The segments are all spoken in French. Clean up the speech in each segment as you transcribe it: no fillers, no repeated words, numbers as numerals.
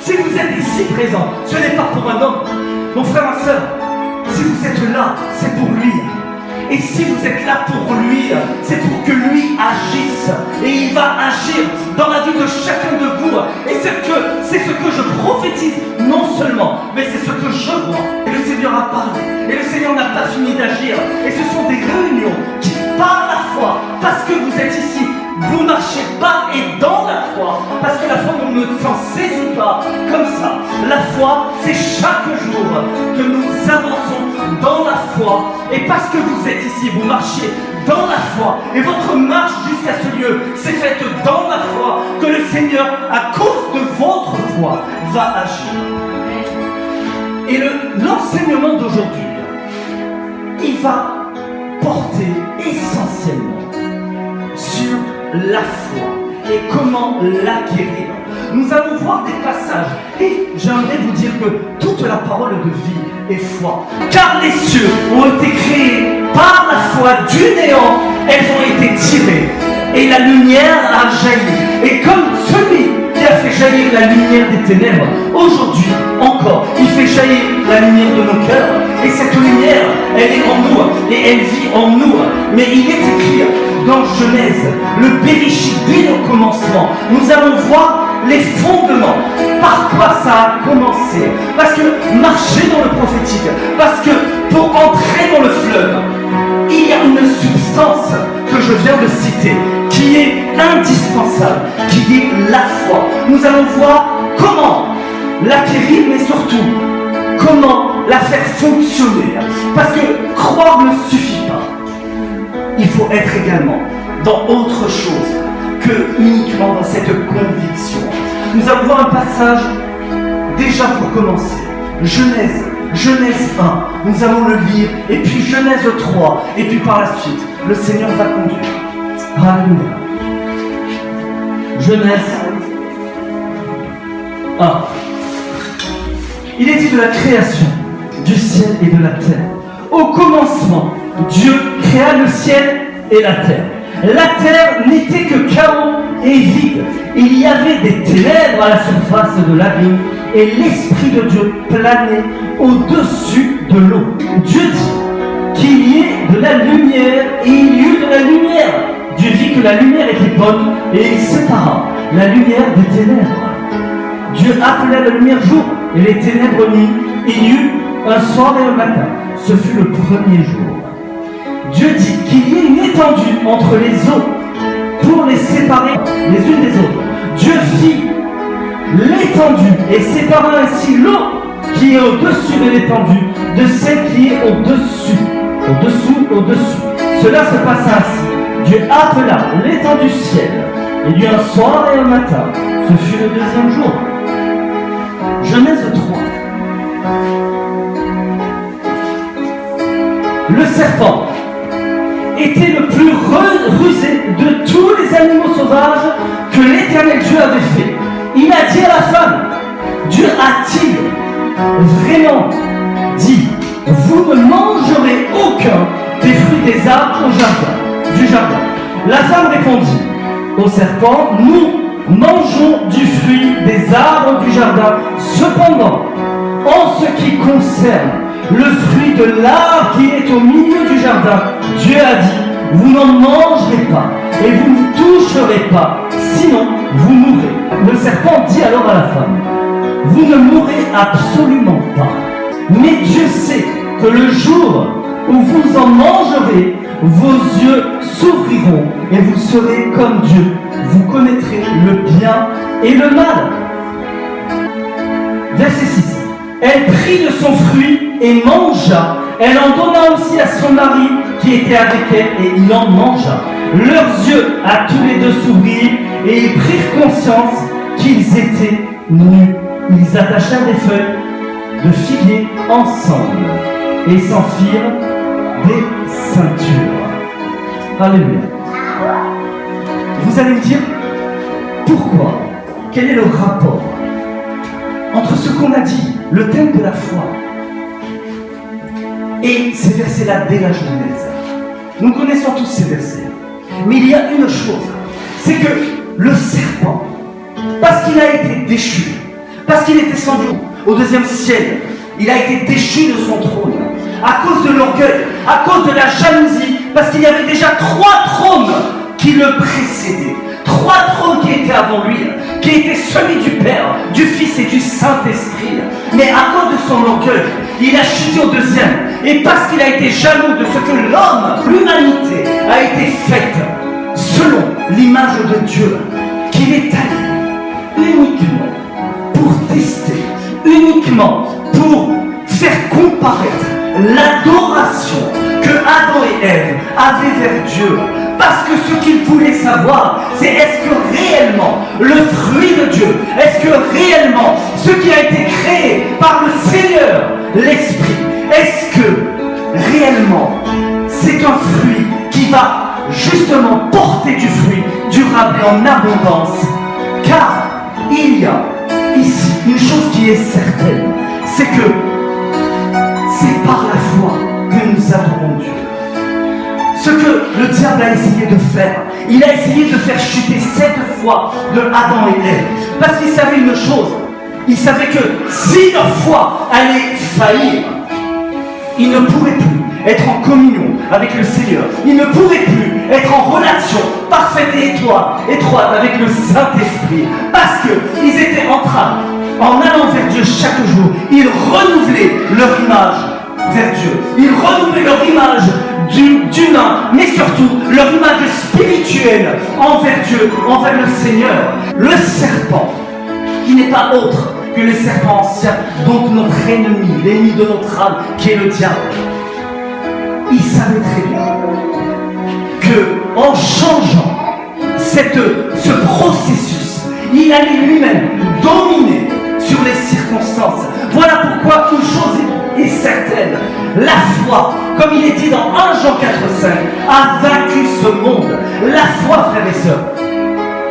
Si vous êtes ici présent, ce n'est pas pour un homme. Mon frère, ma soeur, si vous êtes là, c'est pour lui. Et si vous êtes là pour lui, c'est pour que lui agisse. Et il va agir dans la vie de chacun de vous. Et c'est ce que je prophétise, non seulement, mais c'est ce que je vois. Et le Seigneur a parlé. Et le Seigneur n'a pas fini d'agir. Et ce sont des réunions qui, par la foi, parce que vous êtes ici, vous marchez par et dans la foi. Parce que la foi, on ne s'en saisit pas comme ça. La foi, c'est chaque jour que nous avançons dans la foi. Et parce que vous êtes ici, vous marchez dans la foi. Et votre marche jusqu'à ce lieu s'est faite dans la foi. Que le Seigneur, à cause de votre foi, va agir. Et l'enseignement d'aujourd'hui, il va porter essentiellement sur la foi et comment l'acquérir. Nous allons voir des passages et j'aimerais vous dire que toute la parole de vie est foi. Car les cieux ont été créés par la foi du néant, elles ont été tirées et la lumière a jailli. Et comme celui qui a fait jaillir la lumière des ténèbres, aujourd'hui encore, il fait jaillir la lumière de nos cœurs. Et cette lumière, elle est en nous et elle vit en nous. Mais il est écrit dans Genèse, le Bereshit, dès le commencement, nous allons voir les fondements. Par quoi ça a commencé? Parce que marcher dans le prophétique, parce que pour entrer dans le fleuve, il y a une substance que je viens de citer, qui est indispensable, qui est la foi. Nous allons voir comment l'acquérir, mais surtout, comment la faire fonctionner. Parce que croire ne suffit pas. Il faut être également dans autre chose que uniquement dans cette conviction. Nous allons voir un passage, déjà pour commencer, Genèse 1, nous allons le lire, et puis Genèse 3, et puis par la suite, le Seigneur va conduire. Alléluia. Genèse 1. Il est dit de la création du ciel et de la terre. Au commencement, Dieu créa le ciel et la terre. La terre n'était que chaos et vide. Il y avait des ténèbres à la surface de l'abîme et l'Esprit de Dieu planait au-dessus de l'eau. Dieu dit qu'il y ait de la lumière et il y eut de la lumière. Dieu vit que la lumière était bonne et il sépara la lumière des ténèbres. Dieu appela la lumière jour et les ténèbres nuit. Il y eut un soir et un matin. Ce fut le premier jour. Dieu dit qu'il y ait une étendue entre les eaux pour les séparer les unes des autres. Dieu fit l'étendue et sépara ainsi l'eau qui est au-dessus de l'étendue de celle qui est au-dessus. Cela se passa ainsi. Dieu appela l'étendue ciel. Il y eut un soir et un matin. Ce fut le deuxième jour. Genèse 3. Le serpent était le plus rusé de tous les animaux sauvages que l'Éternel Dieu avait fait. Il a dit à la femme, Dieu a-t-il vraiment dit, vous ne mangerez aucun des fruits des arbres du jardin. La femme répondit au serpent, nous mangeons du fruit des arbres du jardin. Cependant, en ce qui concerne le fruit de l'arbre qui est au milieu du jardin, Dieu a dit, vous n'en mangerez pas et vous ne toucherez pas, sinon vous mourrez. Le serpent dit alors à la femme, vous ne mourrez absolument pas. Mais Dieu sait que le jour où vous en mangerez, vos yeux s'ouvriront et vous serez comme Dieu. Vous connaîtrez le bien et le mal. Verset 6. Elle prit de son fruit et mangea. Elle en donna aussi à son mari qui était avec elle et il en mangea. Leurs yeux à tous les deux s'ouvrirent et ils prirent conscience qu'ils étaient nus. Ils attachèrent des feuilles de figuier ensemble et s'en firent des ceintures. Alléluia. Vous allez me dire, pourquoi? Quel est le rapport entre ce qu'on a dit, le thème de la foi, et ces versets-là dès la Genèse? Nous connaissons tous ces versets. Mais il y a une chose, c'est que le serpent, parce qu'il a été déchu, Parce qu'il est descendu au deuxième ciel. Il a été déchu de son trône. À cause de l'orgueil, à cause de la jalousie, parce qu'il y avait déjà 3 trônes qui le précédaient. 3 trônes qui étaient avant lui, qui étaient celui du Père, du Fils et du Saint-Esprit. Mais à cause de son orgueil, il a chuté au deuxième. Et parce qu'il a été jaloux de ce que l'homme, l'humanité, a été faite selon l'image de Dieu, qu'il est allé uniquement pour tester, uniquement pour faire comparaître l'adoration que Adam et Ève avaient vers Dieu. Parce que ce qu'ils voulaient savoir, c'est est-ce que réellement le fruit de Dieu, est-ce que réellement ce qui a été créé par le Seigneur, l'Esprit, est-ce que réellement c'est un fruit qui va justement porter du fruit durable et en abondance? Car il y a ici une chose qui est certaine, c'est que c'est par la foi que nous adorons Dieu. Ce que le diable a essayé de faire, il a essayé de faire chuter 7 fois de Adam et Ève. Parce qu'il savait une chose, il savait que si leur foi allait faillir, il ne pourrait plus être en communion avec le Seigneur. Il ne pourrait plus être en relation parfaite et étroite avec le Saint-Esprit. Parce qu'ils étaient en train, en allant vers Dieu chaque jour, ils renouvelaient leur image vers Dieu. Ils renouvelaient leur image d'humain, mais surtout leur image spirituelle envers Dieu, envers le Seigneur. Le serpent, qui n'est pas autre que le serpent ancien, donc notre ennemi, l'ennemi de notre âme, qui est le diable. Il savait très bien que en changeant ce processus, il allait lui-même dominer sur les circonstances. Voilà pourquoi une chose est certaine, la foi, comme il est dit dans 1 Jean 4,5, a vaincu ce monde. La foi, frères et sœurs,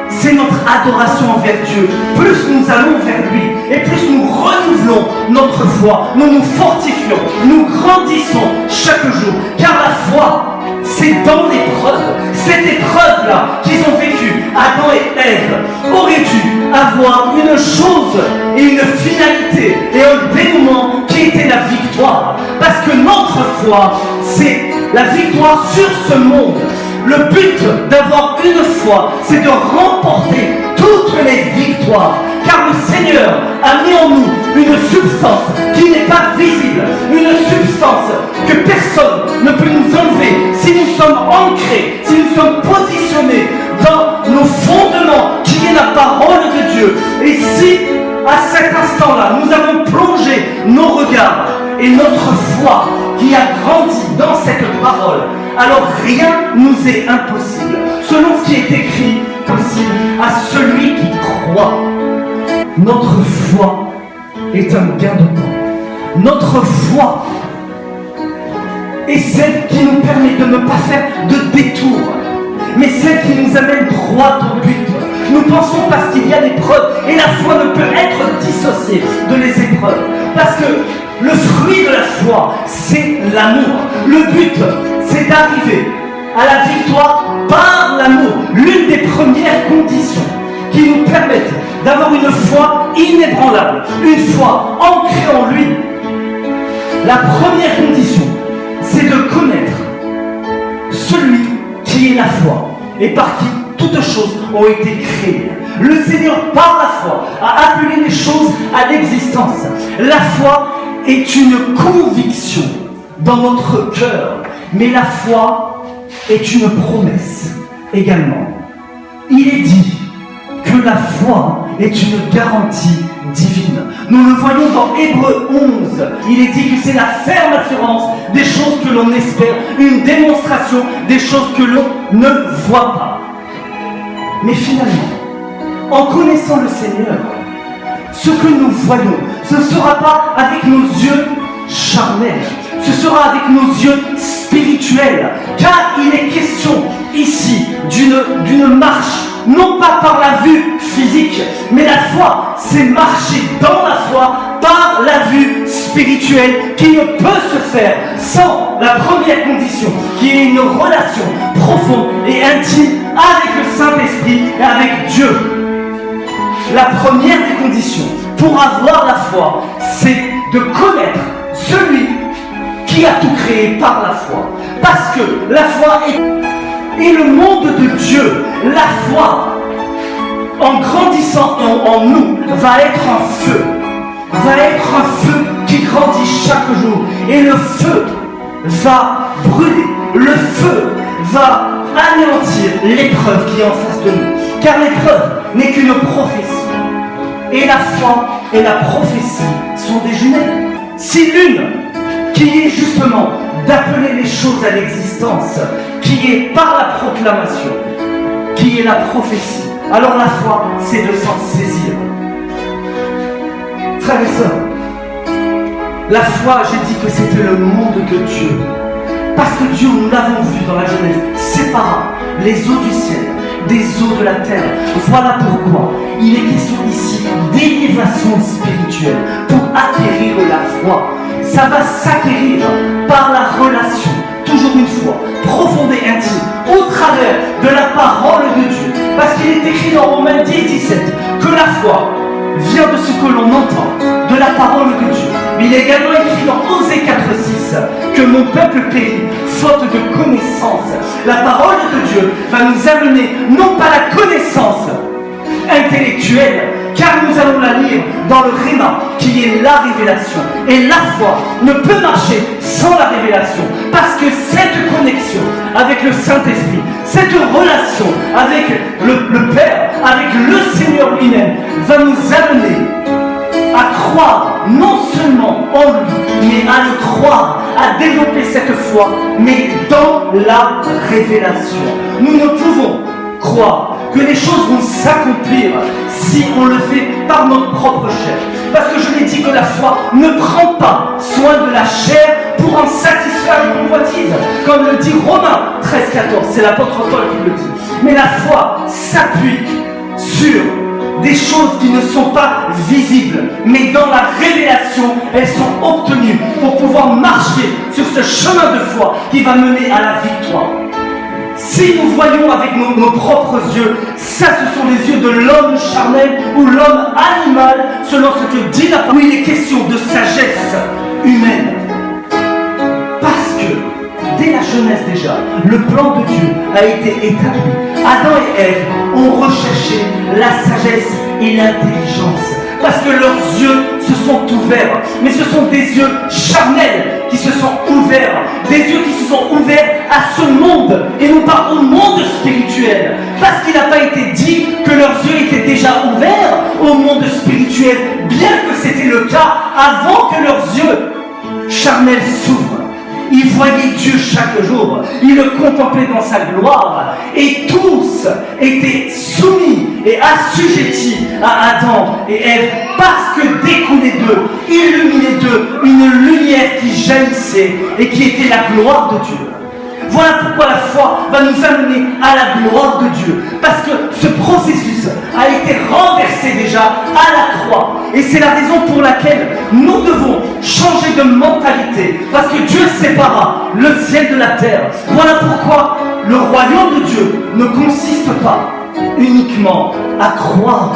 c'est notre adoration envers Dieu. Plus nous allons vers lui, et plus nous renouvelons notre foi, nous nous fortifions, nous grandissons chaque jour. Car la foi, c'est dans l'épreuve. Cette épreuve-là qu'ils ont vécue, Adam et Ève, aurait dû avoir une chose et une finalité et un dénouement qui était la victoire. Parce que notre foi, c'est la victoire sur ce monde. Le but d'avoir une foi, c'est de remporter toutes les victoires. Car le Seigneur a mis en nous une substance qui n'est pas visible, une substance que personne ne peut nous enlever si nous sommes ancrés, si nous sommes positionnés dans nos fondements qui est la parole de Dieu. Et si à cet instant-là, nous avons plongé nos regards et notre foi qui a grandi dans cette parole, alors rien nous est impossible. Selon ce qui est écrit aussi, à celui qui croit, notre foi est un gain de temps. Notre foi est celle qui nous permet de ne pas faire de détour, mais celle qui nous amène droit au but. Nous pensons parce qu'il y a l'épreuve, et la foi ne peut être dissociée de les épreuves. Parce que le fruit de la foi, c'est l'amour. Le but, c'est d'arriver à la victoire par l'amour. L'une des premières conditions qui nous permettent d'avoir une foi inébranlable, une foi ancrée en lui. La première condition, c'est de connaître celui qui est la foi et par qui toutes choses ont été créées. Le Seigneur, par la foi, a appelé les choses à l'existence. La foi est une conviction dans notre cœur, mais la foi est une promesse également. Il est dit que la foi est une garantie divine. Nous le voyons dans Hébreux 11. Il est dit que c'est la ferme assurance des choses que l'on espère, une démonstration des choses que l'on ne voit pas. Mais finalement, en connaissant le Seigneur, ce que nous voyons, ce ne sera pas avec nos yeux charnels, ce sera avec nos yeux spirituels, car il est question ici d'une marche, non pas par la vue physique, mais la foi, c'est marcher dans la foi par la vue spirituelle qui ne peut se faire sans la première condition, qui est une relation profonde et intime avec le Saint-Esprit et avec Dieu. La première des conditions pour avoir la foi, c'est de connaître celui qui a tout créé par la foi. Parce que la foi est le monde de Dieu. La foi, en grandissant en nous, va être un feu. Va être un feu qui grandit chaque jour. Et le feu va brûler. Le feu va anéantir l'épreuve qui est en face de nous. Car l'épreuve n'est qu'une prophétie. Et la foi et la prophétie sont des jumelles. Si l'une, qui est justement d'appeler les choses à l'existence, qui est par la proclamation, qui est la prophétie, alors la foi, c'est de s'en saisir. Frères et sœurs, la foi, j'ai dit que c'était le monde de Dieu. Parce que Dieu, nous l'avons vu dans la Genèse, sépara les eaux du ciel des eaux de la terre. Voilà pourquoi il est question ici d'élévation spirituelle pour acquérir la foi. Ça va s'acquérir par la relation, toujours une fois, profonde et intime, au travers de la parole de Dieu. Parce qu'il est écrit dans Romains 10-17 que la foi vient de ce que l'on entend, de la parole de Dieu. Mais il est également écrit dans Osée 4-6 que mon peuple périt faute de connaissance. La parole de Dieu va nous amener non pas la connaissance intellectuelle, car nous allons la lire dans le Réma, qui est la révélation. Et la foi ne peut marcher sans la révélation, parce que cette connexion avec le Saint-Esprit, cette relation avec le Père, avec le Seigneur lui-même, va nous amener à croire non seulement en lui, mais à le croire, à développer cette foi, mais dans la révélation. Nous ne pouvons croire que les choses vont s'accomplir si on le fait par notre propre chair. Parce que je l'ai dit que la foi ne prend pas soin de la chair pour en satisfaire les convoitises. Comme le dit Romains 13-14, c'est l'apôtre Paul qui le dit. Mais la foi s'appuie sur des choses qui ne sont pas visibles, mais dans la révélation, elles sont obtenues pour pouvoir marcher sur ce chemin de foi qui va mener à la victoire. Si nous voyons avec nos propres yeux, ça ce sont les yeux de l'homme charnel ou l'homme animal, selon ce que dit la parole, où il est question de sagesse humaine. Parce que, dès la Genèse déjà, le plan de Dieu a été établi. Adam et Ève ont recherché la sagesse et l'intelligence. Parce que leurs yeux se sont ouverts. Mais ce sont des yeux charnels qui se sont ouverts. Des yeux qui se sont ouverts à ce monde et non pas au monde spirituel. Parce qu'il n'a pas été dit que leurs yeux étaient déjà ouverts au monde spirituel, bien que c'était le cas avant que leurs yeux charnels s'ouvrent. Ils voyaient Dieu chaque jour, ils le contemplaient dans sa gloire, et tous étaient soumis et assujettis à Adam et Ève, parce que découlait d'eux, illuminait d'eux, une lumière qui jaillissait et qui était la gloire de Dieu. Voilà pourquoi la foi va nous amener à la gloire de Dieu. Parce que ce processus a été renversé déjà à la croix. Et c'est la raison pour laquelle nous devons changer de mentalité. Parce que Dieu sépara le ciel de la terre. Voilà pourquoi le royaume de Dieu ne consiste pas uniquement à croire,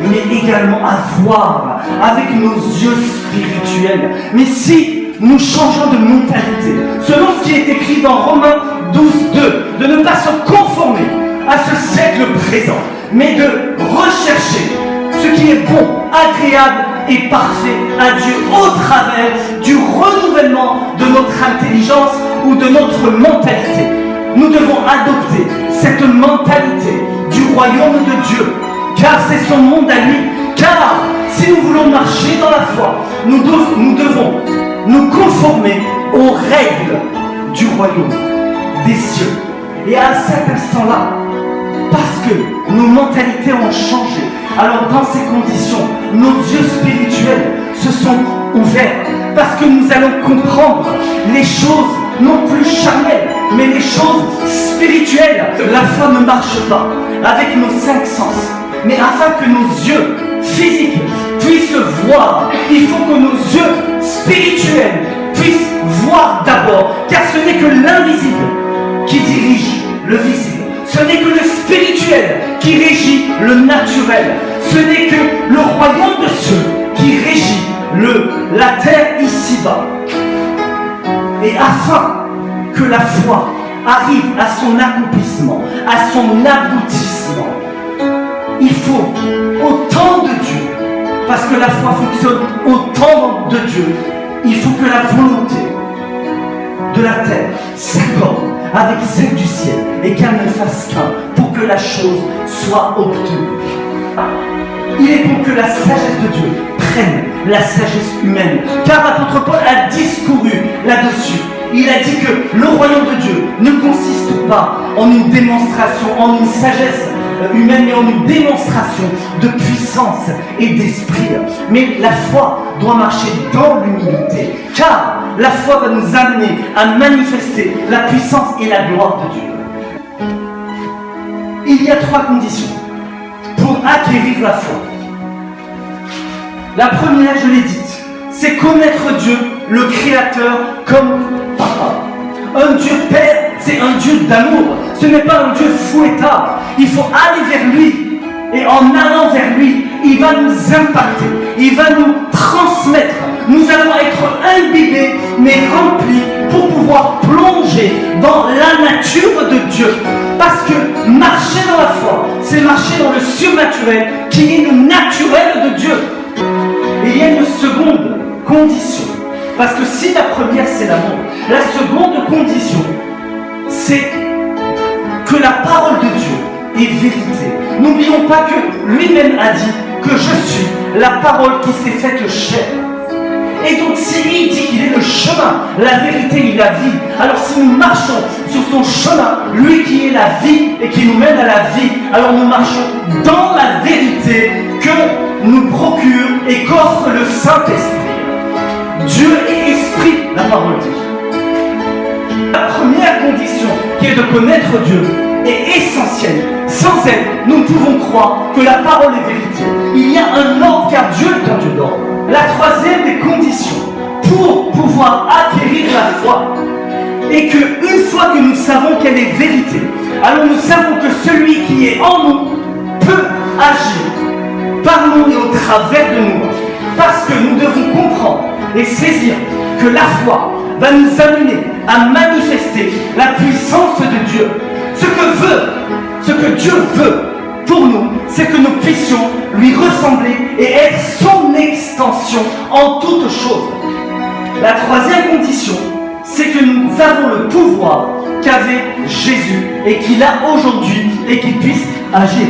mais également à voir avec nos yeux spirituels. Mais si nous changeons de mentalité, selon ce qui est écrit dans Romains 12-2, de ne pas se conformer à ce siècle présent, mais de rechercher ce qui est bon, agréable et parfait à Dieu au travers du renouvellement de notre intelligence ou de notre mentalité. Nous devons adopter cette mentalité du royaume de Dieu, car c'est son monde à lui. Car si nous voulons marcher dans la foi, nous devons nous conformer aux règles du royaume des cieux. Et à cet instant-là, parce que nos mentalités ont changé, alors dans ces conditions, nos yeux spirituels se sont ouverts, parce que nous allons comprendre les choses non plus charnelles, mais les choses spirituelles. La foi ne marche pas avec nos 5 sens, mais afin que nos yeux physiques puissent voir, il faut que nos yeux spirituels puissent voir d'abord, car ce n'est que l'invisible qui dirige le visible. Ce n'est que le spirituel qui régit le naturel. Ce n'est que le royaume de cieux qui régit la terre ici-bas. Et afin que la foi arrive à son accomplissement, à son aboutissement, il faut autant de Dieu. Parce que la foi fonctionne au temps de Dieu. Il faut que la volonté de la terre s'accorde avec celle du ciel et qu'elle ne fasse qu'un pour que la chose soit obtenue. Il est bon que la sagesse de Dieu prenne la sagesse humaine. Car l'apôtre Paul a discouru là-dessus. Il a dit que le royaume de Dieu ne consiste pas en une démonstration, en une sagesse humaine, mais en une démonstration de puissance et d'esprit. Mais la foi doit marcher dans l'humilité, car la foi va nous amener à manifester la puissance et la gloire de Dieu. Il y a 3 conditions pour acquérir la foi. La première, je l'ai dite, c'est connaître Dieu, le Créateur, comme Papa. Un Dieu Père, c'est un Dieu d'amour. Ce n'est pas un Dieu fouettard. Il faut aller vers lui. Et en allant vers lui, il va nous impacter. Il va nous transmettre. Nous allons être imbibés, mais remplis pour pouvoir plonger dans la nature de Dieu. Parce que marcher dans la foi, c'est marcher dans le surnaturel qui est le naturel de Dieu. Et il y a une seconde condition. Parce que si la première c'est l'amour, la seconde condition c'est que la parole de Dieu est vérité. N'oublions pas que lui-même a dit que je suis la parole qui s'est faite chair. Et donc s'il dit qu'il est le chemin, la vérité et la vie, alors si nous marchons sur son chemin, lui qui est la vie et qui nous mène à la vie, alors nous marchons dans la vérité que nous procure et qu'offre le Saint-Esprit. Dieu est esprit, la parole dit. La première condition qui est de connaître Dieu est essentielle. Sans elle, nous ne pouvons croire que la parole est vérité. Il y a un ordre car Dieu est un Dieu d'ordre. La troisième des conditions pour pouvoir acquérir la foi est qu'une fois que nous savons qu'elle est vérité, alors nous savons que celui qui est en nous peut agir par nous et au travers de nous. Parce que nous devons comprendre et saisir que la foi va nous amener à manifester la puissance de Dieu. Ce que Dieu veut pour nous, c'est que nous puissions lui ressembler et être son extension en toutes choses. La troisième condition, c'est que nous avons le pouvoir qu'avait Jésus et qu'il a aujourd'hui et qu'il puisse agir.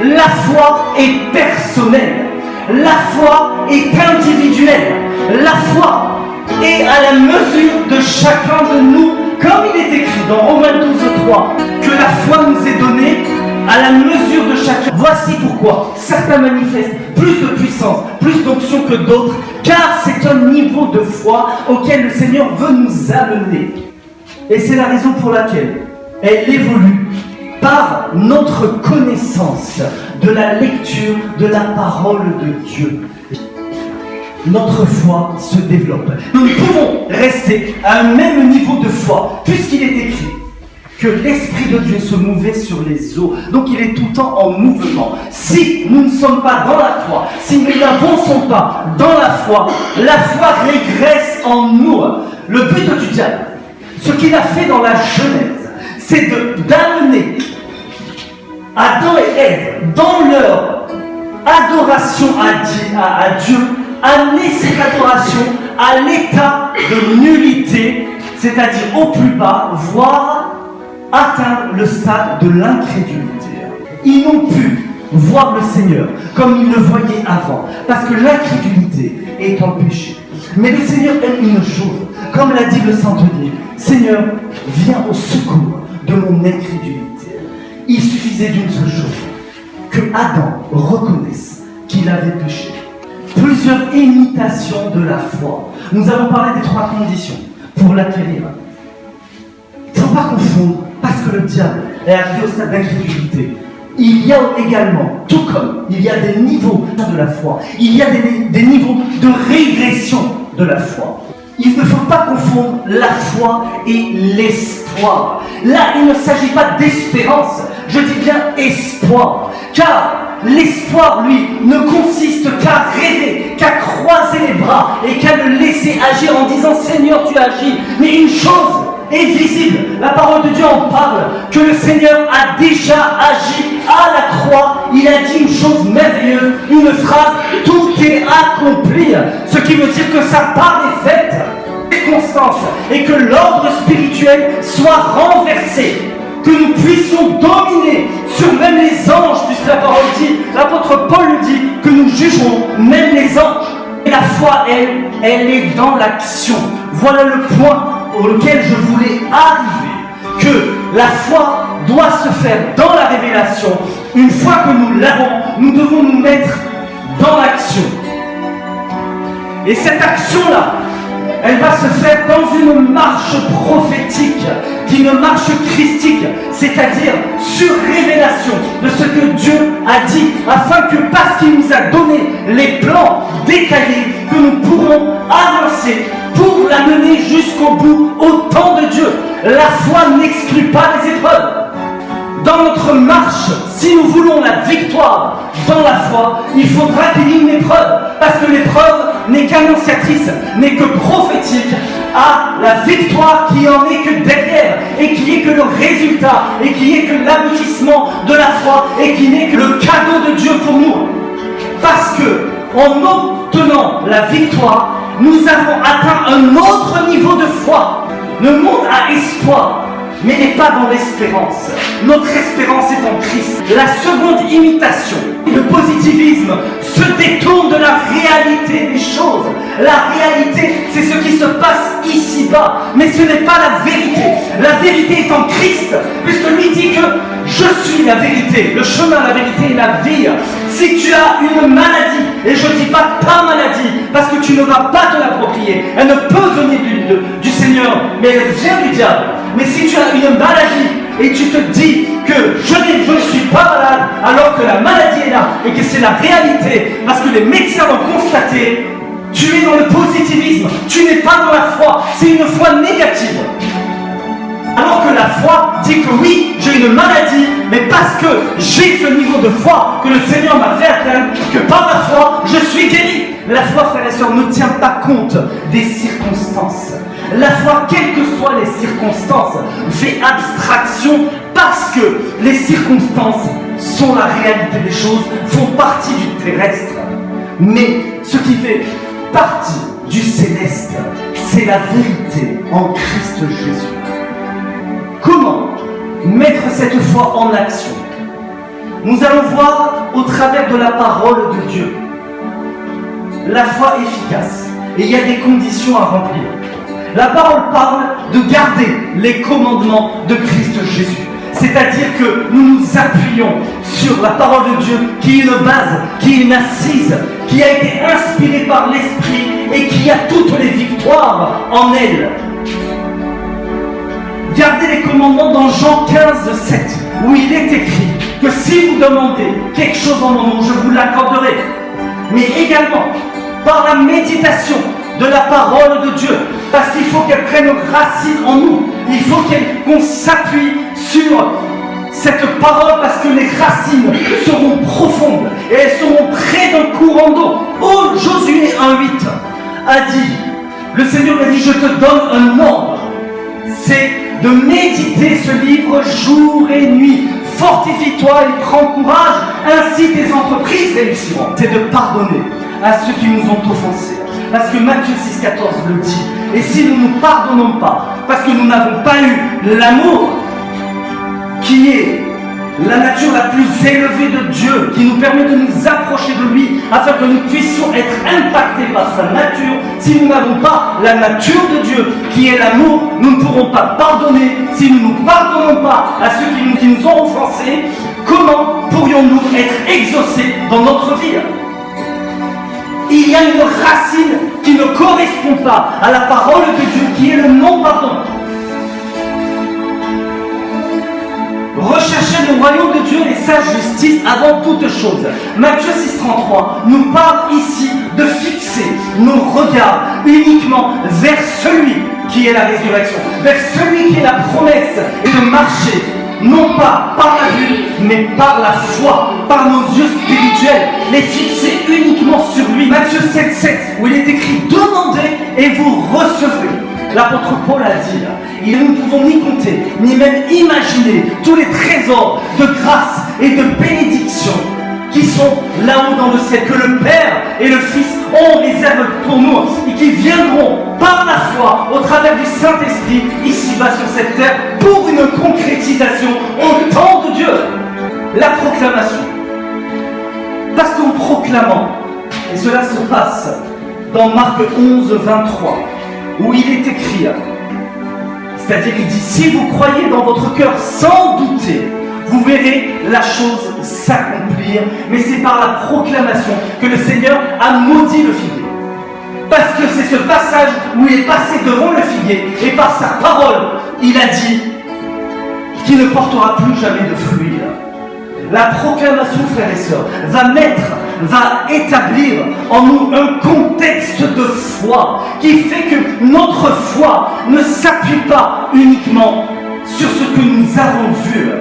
La foi est personnelle. La foi est individuelle. La foi est à la mesure de chacun de nous, comme il est écrit dans Romains 12:3, que la foi nous est donnée à la mesure de chacun. Voici pourquoi certains manifestent plus de puissance, plus d'onction que d'autres, car c'est un niveau de foi auquel le Seigneur veut nous amener. Et c'est la raison pour laquelle elle évolue par notre connaissance de la lecture de la parole de Dieu. Notre foi se développe. Nous ne pouvons rester à un même niveau de foi, puisqu'il est écrit que l'Esprit de Dieu se mouvait sur les eaux. Donc il est tout le temps en mouvement. Si nous ne sommes pas dans la foi, si nous n'avançons pas dans la foi régresse en nous. Le but du diable, ce qu'il a fait dans la Genèse, c'est d'amener Adam et Ève dans leur adoration à Dieu, amener cette adoration à l'état de nullité, c'est-à-dire au plus bas, voire atteindre le stade de l'incrédulité. Ils n'ont pu voir le Seigneur comme ils le voyaient avant, parce que l'incrédulité est un péché. Mais le Seigneur aime une chose, comme l'a dit le Saint-Denis, Seigneur, viens au secours de mon incrédulité. Il suffisait d'une seule chose, que Adam reconnaisse qu'il avait péché. Plusieurs imitations de la foi. Nous avons parlé des 3 conditions pour l'acquérir. Il ne faut pas confondre, parce que le diable est arrivé au stade d'incrédulité. Il y a également, tout comme il y a des niveaux de la foi, il y a des niveaux de régression de la foi. Il ne faut pas confondre la foi et l'espoir. Là, il ne s'agit pas d'espérance. Je dis bien espoir. Car l'espoir, lui, ne consiste qu'à rêver, qu'à croiser les bras et qu'à le laisser agir en disant Seigneur, tu agis. Mais une chose est visible, la parole de Dieu en parle, que le Seigneur a déjà agi à la croix. Il a dit une chose merveilleuse, une phrase, tout est accompli. Ce qui veut dire que sa part est faite, circonstance, et que l'ordre spirituel soit renversé. Que nous puissions dominer sur même les anges, puisque la parole dit, l'apôtre Paul le dit, que nous jugerons même les anges. Et la foi, elle est dans l'action. Voilà le point auquel je voulais arriver. Que la foi doit se faire dans la révélation. Une fois que nous l'avons, nous devons nous mettre dans l'action. Et cette action-là, elle va se faire dans une marche prophétique, d'une marche christique, c'est-à-dire sur révélation de ce que Dieu a dit, afin que parce qu'il nous a donné les plans détaillés, que nous pourrons avancer pour la mener jusqu'au bout, au temps de Dieu. La foi n'exclut pas les épreuves. Dans notre marche, si nous voulons la victoire dans la foi, il faudra qu'il y ait une épreuve, parce que l'épreuve n'est qu'annonciatrice, n'est que prophétique à la victoire qui en est que derrière, et qui est que le résultat, et qui est que l'aboutissement de la foi, et qui n'est que le cadeau de Dieu pour nous. Parce que, en obtenant la victoire, nous avons atteint un autre niveau de foi. Le monde a espoir, mais n'est pas dans l'espérance. Notre espérance est en Christ. La seconde imitation, le positivisme, se détourne de la réalité des choses. La réalité, c'est ce qui se passe ici-bas, mais ce n'est pas la vérité. La vérité est en Christ, puisque lui dit que je suis la vérité, le chemin, la vérité et la vie. Si tu as une maladie, et je ne dis pas ta maladie, parce que tu ne vas pas te l'approprier, elle ne peut venir du Seigneur, mais elle vient du diable. Mais si tu as une maladie et tu te dis que je ne suis pas malade alors que la maladie est là et que c'est la réalité, parce que les médecins l'ont constaté, tu es dans le positivisme, tu n'es pas dans la foi, c'est une foi négative. Alors que la foi dit que oui, j'ai une maladie, mais parce que j'ai ce niveau de foi que le Seigneur m'a fait atteindre, que par la foi, je suis guéri. La foi, frères et sœurs, ne tient pas compte des circonstances. La foi, quelles que soient les circonstances, fait abstraction parce que les circonstances sont la réalité des choses, font partie du terrestre. Mais ce qui fait partie du céleste, c'est la vérité en Christ Jésus. Comment mettre cette foi en action? Nous allons voir au travers de la parole de Dieu la foi efficace. Et il y a des conditions à remplir. La parole parle de garder les commandements de Christ Jésus. C'est-à-dire que nous nous appuyons sur la parole de Dieu qui est une base, qui est une assise, qui a été inspirée par l'Esprit et qui a toutes les victoires en elle. Gardez les commandements dans Jean 15, 7, où il est écrit que si vous demandez quelque chose en mon nom, je vous l'accorderai. Mais également, par la méditation de la parole de Dieu, parce qu'il faut qu'elle prenne racine en nous. Il faut qu'on s'appuie sur cette parole, parce que les racines seront profondes et elles seront près d'un courant d'eau. Oh, Josué 1,8 a dit, le Seigneur a dit, je te donne un ordre. C'est de méditer ce livre jour et nuit. Fortifie-toi et prends courage, ainsi tes entreprises réussiront. C'est de pardonner à ceux qui nous ont offensés. Parce que Matthieu 6,14 le dit. Et si nous ne pardonnons pas, parce que nous n'avons pas eu l'amour qui est la nature la plus élevée de Dieu, qui nous permet de nous approcher de lui, afin que nous puissions être impactés par sa nature. Si nous n'avons pas la nature de Dieu, qui est l'amour, nous ne pourrons pas pardonner. Si nous ne pardonnons pas à ceux qui nous ont offensés, comment pourrions-nous être exaucés dans notre vie? Il y a une racine qui ne correspond pas à la parole de Dieu, qui est le non-pardon. Recherchez le royaume de Dieu et sa justice avant toute chose. Matthieu 6,33 nous parle ici de fixer nos regards uniquement vers celui qui est la résurrection, vers celui qui est la promesse, et de marcher non pas par la vue, mais par la foi, par nos yeux spirituels, les fixer uniquement sur lui. Matthieu 7,7, où il est écrit « Demandez et vous recevrez ». L'apôtre Paul a dit, et nous ne pouvons ni compter, ni même imaginer tous les trésors de grâce et de bénédiction qui sont là-haut dans le ciel, que le Père et le Fils ont réservé pour nous et qui viendront par la foi au travers du Saint-Esprit ici-bas sur cette terre pour une concrétisation au temps de Dieu. La proclamation. Parce qu'en proclamant, et cela se passe dans Marc 11, 23, où il est écrit, c'est-à-dire il dit, si vous croyez dans votre cœur sans douter, vous verrez la chose s'accomplir, mais c'est par la proclamation que le Seigneur a maudit le figuier. Parce que c'est ce passage où il est passé devant le figuier, et par sa parole, il a dit qu'il ne portera plus jamais de fruits. La proclamation, frères et sœurs, va établir en nous un contexte de foi qui fait que notre foi ne s'appuie pas uniquement sur ce que nous avons vu.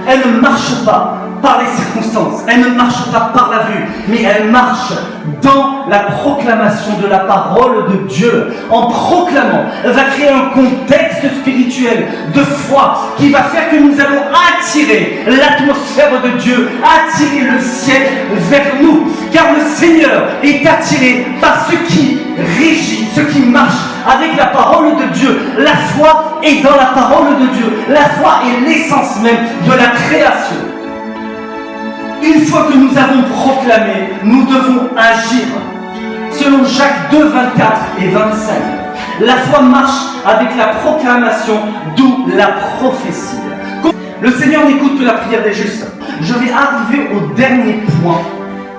Elle ne marche pas par les circonstances, elle ne marche pas par la vue, mais elle marche dans la proclamation de la parole de Dieu. En proclamant, elle va créer un contexte spirituel de foi qui va faire que nous allons attirer l'atmosphère de Dieu, attirer le ciel vers nous, car le Seigneur est attiré par ce qui régit, ce qui marche avec la parole de Dieu. La foi est dans la parole de Dieu. La foi est l'essence même de la création. Une fois que nous avons proclamé, nous devons agir. Selon Jacques 2, 24 et 25, la foi marche avec la proclamation, d'où la prophétie. Le Seigneur n'écoute que la prière des justes. Je vais arriver au dernier point,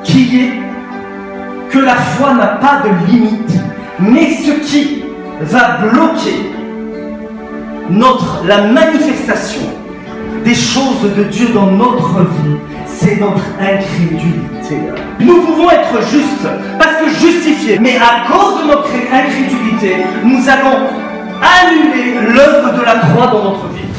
qui est que la foi n'a pas de limite, mais ce qui va bloquer la manifestation des choses de Dieu dans notre vie, c'est notre incrédulité. Nous pouvons être justes parce que justifiés, mais à cause de notre incrédulité, nous allons annuler l'œuvre de la croix dans notre vie.